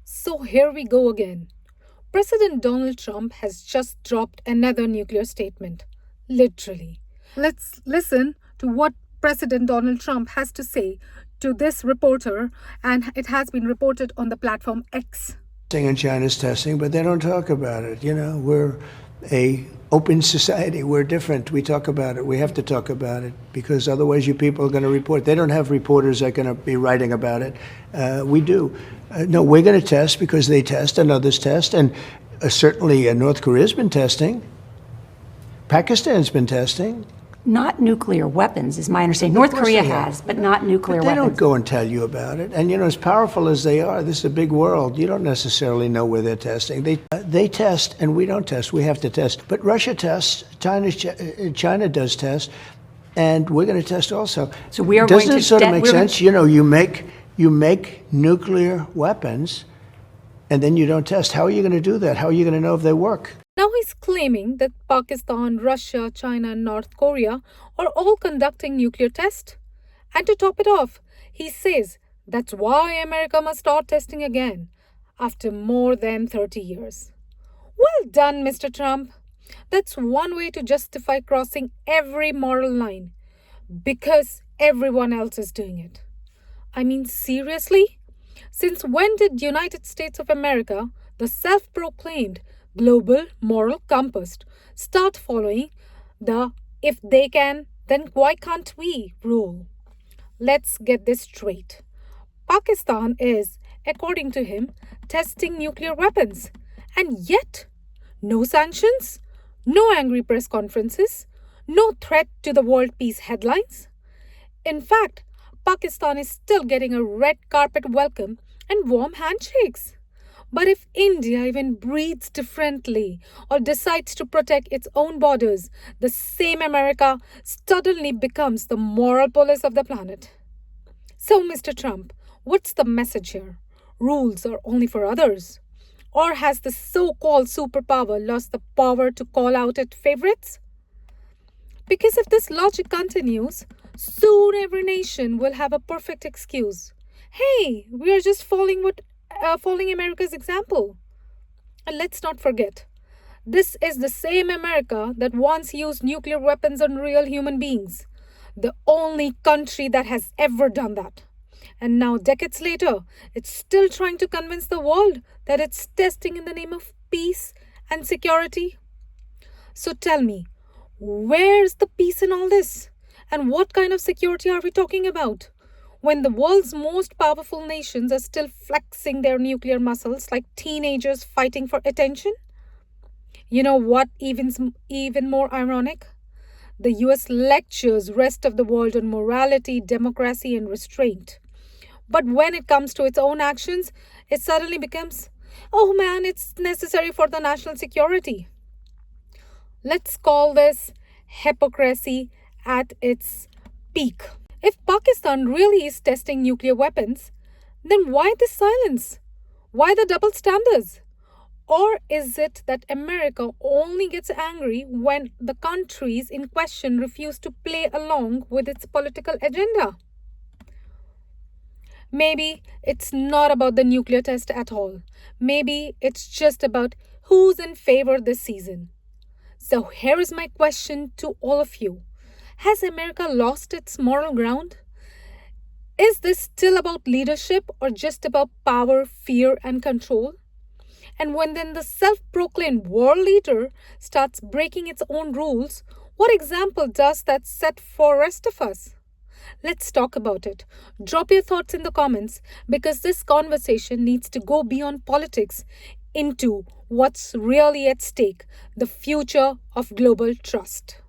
So here we go again. President Donald Trump has just dropped another nuclear statement. Literally. Let's listen to what President Donald Trump has to say to this reporter, and it has been reported on the platform X. And China's testing, but they don't talk about it. We're a open society. We're different. We talk about it. We have to talk about it because otherwise you people are going to report. They don't have reporters that are going to be writing about it. We do. No, we're going to test because they test and others test. And certainly North Korea's been testing. Pakistan's been testing. Not nuclear weapons, is my understanding. North Korea has, but not nuclear They weapons. don't go and tell you about it. And, as powerful as they are, this is a big world. You don't necessarily know where they're testing. They test, and we don't test. We have to test. But Russia tests. China does test. And we're going to test also. So we are Doesn't going it to sort of make sense? You make nuclear weapons, and then you don't test. How are you going to do that? How are you going to know if they work? Now he's claiming that Pakistan, Russia, China, and North Korea are all conducting nuclear tests. And to top it off, he says that's why America must start testing again after more than 30 years. Well done, Mr. Trump. That's one way to justify crossing every moral line because everyone else is doing it. I mean, seriously? Since when did United States of America, the self-proclaimed global moral compass, start following the if they can, then why can't we rule? Let's get this straight. Pakistan is, according to him, testing nuclear weapons. And yet, no sanctions, no angry press conferences, no threat to the world peace headlines. In fact, Pakistan is still getting a red carpet welcome and warm handshakes. But if India even breathes differently or decides to protect its own borders, the same America suddenly becomes the moral police of the planet. So, Mr. Trump, what's the message here? Rules are only for others? Or has the so-called superpower lost the power to call out its favorites? Because if this logic continues, soon every nation will have a perfect excuse. Hey, we are just following America's example. And let's not forget, this is the same America that once used nuclear weapons on real human beings. The only country that has ever done that. And now, decades later, it's still trying to convince the world that it's testing in the name of peace and security. So tell me, where's the peace in all this? And what kind of security are we talking about? When the world's most powerful nations are still flexing their nuclear muscles like teenagers fighting for attention? You know what even more ironic? The US lectures rest of the world on morality, democracy, and restraint. But when it comes to its own actions, it suddenly becomes, oh man, it's necessary for the national security. Let's call this hypocrisy at its peak. If Pakistan really is testing nuclear weapons, then why this silence? Why the double standards? Or is it that America only gets angry when the countries in question refuse to play along with its political agenda? Maybe it's not about the nuclear test at all. Maybe it's just about who's in favor this season. So here is my question to all of you. Has America lost its moral ground? Is this still about leadership or just about power, fear, and control? And when then the self-proclaimed world leader starts breaking its own rules, what example does that set for rest of us? Let's talk about it. Drop your thoughts in the comments because this conversation needs to go beyond politics into what's really at stake, the future of global trust.